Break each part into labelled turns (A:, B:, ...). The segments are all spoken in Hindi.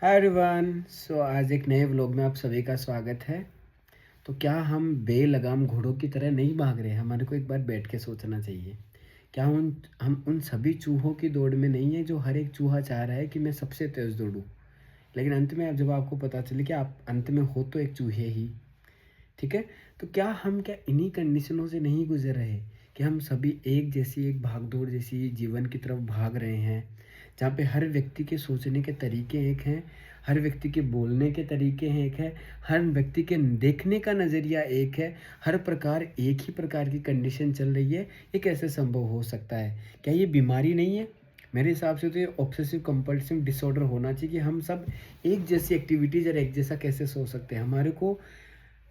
A: Hi everyone. आज एक नए व्लॉग में आप सभी का स्वागत है। तो क्या हम बेलगाम घोड़ों की तरह नहीं भाग रहे हैं? हमारे को एक बार बैठ के सोचना चाहिए। क्या हम उन सभी चूहों की दौड़ में नहीं है जो हर एक चूहा चाह रहा है कि मैं सबसे तेज़ दौड़ूं, लेकिन अंत में अब जब आपको पता चले कि आप अंत में हो तो एक चूहे ही, ठीक है। तो क्या इन्हीं कंडीशनों से नहीं गुजर रहे कि हम सभी एक जैसी, एक भागदौड़ जैसी जीवन की तरफ भाग रहे हैं, जहाँ पे हर व्यक्ति के सोचने के तरीके एक हैं, हर व्यक्ति के बोलने के तरीके हैं एक है, हर व्यक्ति के देखने का नज़रिया एक है, हर प्रकार एक ही प्रकार की कंडीशन चल रही है। ये कैसे संभव हो सकता है? क्या ये बीमारी नहीं है? मेरे हिसाब से तो ये ऑब्सेसिव कंपल्सिव डिसऑर्डर होना चाहिए कि हम सब एक जैसी एक्टिविटीज़ और एक जैसा कैसे सोच सकते हैं। हमारे को,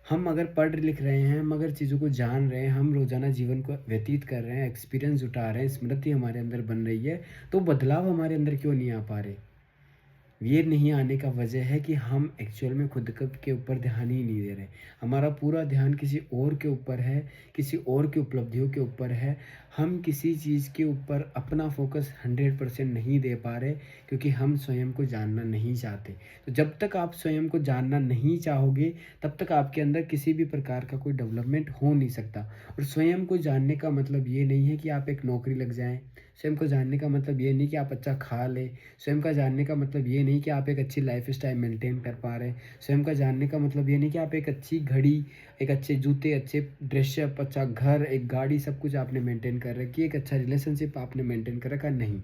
A: हम अगर पढ़ लिख रहे हैं, हम अगर चीज़ों को जान रहे हैं, हम रोज़ाना जीवन को व्यतीत कर रहे हैं, एक्सपीरियंस जुटा रहे हैं, स्मृति हमारे अंदर बन रही है, तो बदलाव हमारे अंदर क्यों नहीं आ पा रहे? ये नहीं आने का वजह है कि हम एक्चुअल में खुद के ऊपर ध्यान ही नहीं दे रहे। हमारा पूरा ध्यान किसी और के ऊपर है, किसी और की उपलब्धियों के ऊपर है। हम किसी चीज़ के ऊपर अपना फोकस 100% नहीं दे पा रहे, क्योंकि हम स्वयं को जानना नहीं चाहते। तो जब तक आप स्वयं को जानना नहीं चाहोगे, तब तक आपके अंदर किसी भी प्रकार का कोई डेवलपमेंट हो नहीं सकता। और स्वयं को जानने का मतलब ये नहीं है कि आप एक नौकरी लग जाएं। स्वयं को जानने का मतलब ये नहीं कि आप अच्छा खा लें। स्वयं का जानने का मतलब ये नहीं कि आप एक अच्छी लाइफ़स्टाइल मेंटेन कर पा रहे हैं। स्वयं का जानने का मतलब ये नहीं कि आप एक अच्छी घड़ी, एक अच्छे जूते, अच्छे ड्रेसअप, अच्छा घर, एक गाड़ी, सब कुछ आपने मेंटेन कर रखी है, एक अच्छा रिलेशनशिप आपने मेंटेन कर रखा, नहीं।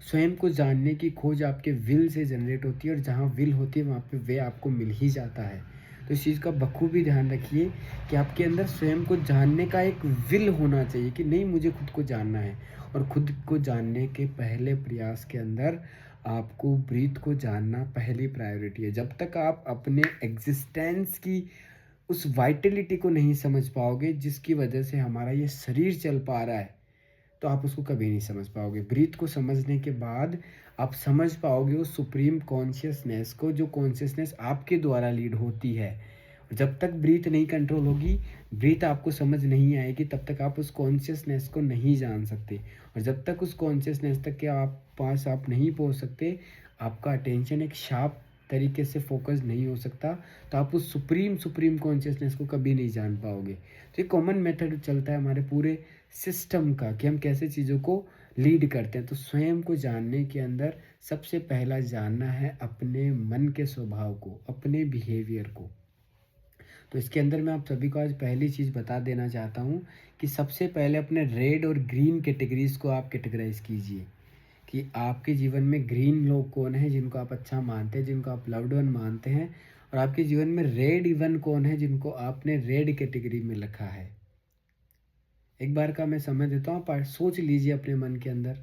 A: स्वयं को जानने की खोज आपके विल से जनरेट होती है, और जहाँ विल होती है वहाँ पे वे आपको मिल ही जाता है। तो इस चीज़ का बखूबी ध्यान रखिए कि आपके अंदर स्वयं को जानने का एक विल होना चाहिए कि नहीं, मुझे खुद को जानना है। और खुद को जानने के पहले प्रयास के अंदर आपको ब्रीथ को जानना पहली प्रायोरिटी है। जब तक आप अपने एग्जिस्टेंस की उस वाइटलिटी को नहीं समझ पाओगे, जिसकी वजह से हमारा ये शरीर चल पा रहा है, तो आप उसको कभी नहीं समझ पाओगे। ब्रीथ को समझने के बाद आप समझ पाओगे उस सुप्रीम कॉन्शियसनेस को, जो कॉन्शियसनेस आपके द्वारा लीड होती है। जब तक ब्रीथ नहीं कंट्रोल होगी, ब्रीथ आपको समझ नहीं आएगी, तब तक आप उस कॉन्शियसनेस को नहीं जान सकते। और जब तक उस कॉन्शियसनेस तक के आप पास आप नहीं पहुंच सकते, आपका अटेंशन एक शार्प तरीके से फोकस नहीं हो सकता, तो आप उस सुप्रीम सुप्रीम कॉन्शियसनेस को कभी नहीं जान पाओगे। तो ये कॉमन मेथड चलता है हमारे पूरे सिस्टम का कि हम कैसे चीज़ों को लीड करते हैं। तो स्वयं को जानने के अंदर सबसे पहला जानना है अपने मन के स्वभाव को, अपने बिहेवियर को। तो इसके अंदर मैं आप सभी को आज पहली चीज़ बता देना चाहता हूँ कि सबसे पहले अपने रेड और ग्रीन कैटेगरीज को आप कैटेगराइज कीजिए कि आपके जीवन में ग्रीन लोग कौन हैं जिनको आप अच्छा मानते हैं, जिनको आप लव्ड वन मानते हैं, और आपके जीवन में रेड इवन कौन है जिनको आपने रेड कैटेगरी में रखा है। एक बार का मैं समय देता हूँ, आप सोच लीजिए अपने मन के अंदर।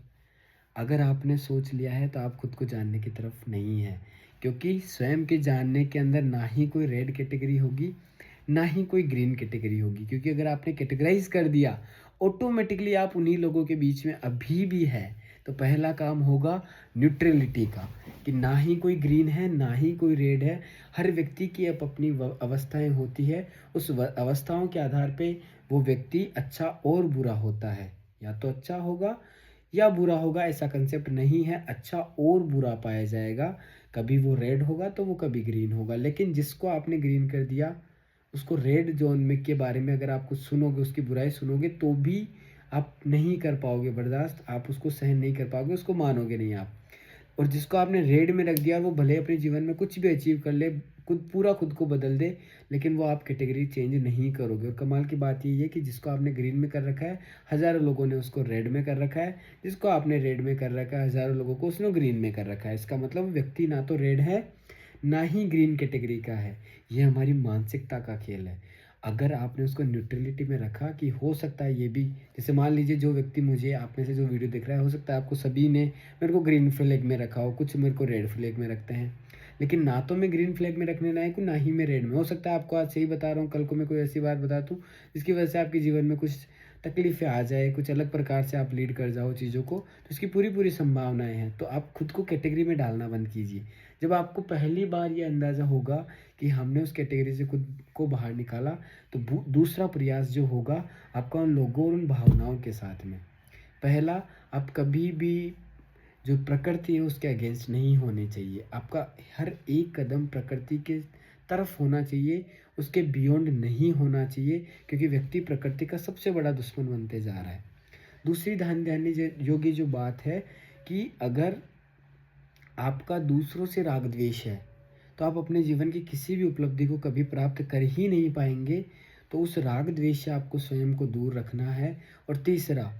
A: अगर आपने सोच लिया है तो आप खुद को जानने की तरफ नहीं है, क्योंकि स्वयं के जानने के अंदर ना ही कोई रेड कैटेगरी होगी, ना ही कोई ग्रीन कैटेगरी होगी। क्योंकि अगर आपने कैटेगराइज कर दिया, ऑटोमेटिकली आप उन्हीं लोगों के बीच में अभी भी है। तो पहला काम होगा न्यूट्रलिटी का, कि ना ही कोई ग्रीन है, ना ही कोई रेड है। हर व्यक्ति की अपनी अवस्थाएं होती है। उस अवस्थाओं के आधार पे वो व्यक्ति अच्छा और बुरा होता है। या तो अच्छा होगा या बुरा होगा, ऐसा कंसेप्ट नहीं है। अच्छा और बुरा पाया जाएगा। कभी वो रेड होगा तो वो कभी ग्रीन होगा। लेकिन जिसको आपने ग्रीन कर दिया, उसको रेड जोन में के बारे में अगर आप कुछ सुनोगे, उसकी बुराई सुनोगे, तो भी आप नहीं कर पाओगे बर्दाश्त, आप उसको सहन नहीं कर पाओगे, उसको मानोगे नहीं आप। और जिसको आपने रेड में रख दिया, वो भले अपने जीवन में कुछ भी अचीव कर ले, खुद को बदल दे, लेकिन वो आप कैटेगरी चेंज नहीं करोगे। और कमाल की बात ये है कि जिसको आपने ग्रीन में कर रखा है, हज़ारों लोगों ने उसको रेड में कर रखा है। जिसको आपने रेड में कर रखा है, हज़ारों लोगों को उसने ग्रीन में कर रखा है। इसका मतलब व्यक्ति ना तो रेड है, ना ही ग्रीन कैटेगरी का है। ये हमारी मानसिकता का खेल है। अगर आपने उसको न्यूट्रलिटी में रखा कि हो सकता है ये भी, जैसे मान लीजिए जो व्यक्ति मुझे, आप में से जो वीडियो देख रहा है, हो सकता है आपको सभी ने मेरे को ग्रीन फ्लैग में रखा हो, कुछ मेरे को रेड फ्लैग में रखते हैं। लेकिन ना तो मैं ग्रीन फ्लैग में रखने लायक हूँ, ना ही मैं रेड में। हो सकता है आपको आज सही बता रहा हूँ, कल को मैं कोई ऐसी बात बता दूँ जिसकी वजह से आपके जीवन में कुछ तकलीफ़ें आ जाए, कुछ अलग प्रकार से आप लीड कर जाओ चीज़ों को, तो इसकी पूरी पूरी संभावनाएं हैं। तो आप खुद को कैटेगरी में डालना बंद कीजिए। जब आपको पहली बार ये अंदाज़ा होगा कि हमने उस कैटेगरी से खुद को बाहर निकाला, तो दूसरा प्रयास जो होगा आपका उन लोगों और उन भावनाओं के साथ में। पहला, आप कभी भी जो प्रकृति है उसके अगेंस्ट नहीं होने चाहिए। आपका हर एक कदम प्रकृति के तरफ होना चाहिए, उसके बियॉन्ड नहीं होना चाहिए, क्योंकि व्यक्ति प्रकृति का सबसे बड़ा दुश्मन बनते जा रहा है। दूसरी ध्यान देने योग्य जो बात है कि अगर आपका दूसरों से राग द्वेष है, तो आप अपने जीवन की किसी भी उपलब्धि को कभी प्राप्त कर ही नहीं पाएँगे। तो उस राग द्वेष से आपको स्वयं को दूर रखना है। और तीसरा,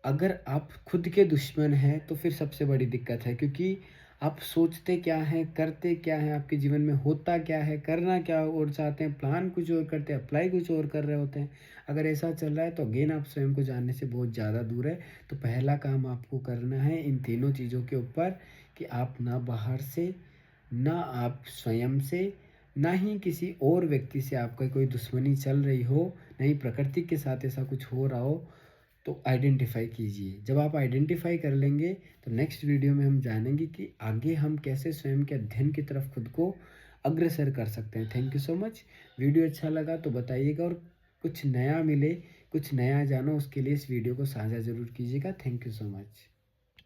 A: अगर आप खुद के दुश्मन हैं तो फिर सबसे बड़ी दिक्कत है, क्योंकि आप सोचते क्या हैं, करते क्या हैं, आपके जीवन में होता क्या है, करना क्या और चाहते हैं, प्लान कुछ और करते हैं, अप्लाई कुछ और कर रहे होते हैं। अगर ऐसा चल रहा है तो अगेन आप स्वयं को जानने से बहुत ज़्यादा दूर है। तो पहला काम आपको करना है इन तीनों चीज़ों के ऊपर, कि आप ना बाहर से, ना आप स्वयं से, ना ही किसी और व्यक्ति से आपका कोई दुश्मनी चल रही हो, ना ही प्रकृति के साथ ऐसा कुछ हो रहा हो, तो आइडेंटिफाई कीजिए। जब आप आइडेंटिफाई कर लेंगे तो नेक्स्ट वीडियो में हम जानेंगे कि आगे हम कैसे स्वयं के अध्ययन की तरफ खुद को अग्रसर कर सकते हैं। Thank you so much. Video अच्छा लगा तो बताइएगा, और कुछ नया मिले, कुछ नया जानो, उसके लिए इस वीडियो को साझा ज़रूर कीजिएगा। Thank you so much.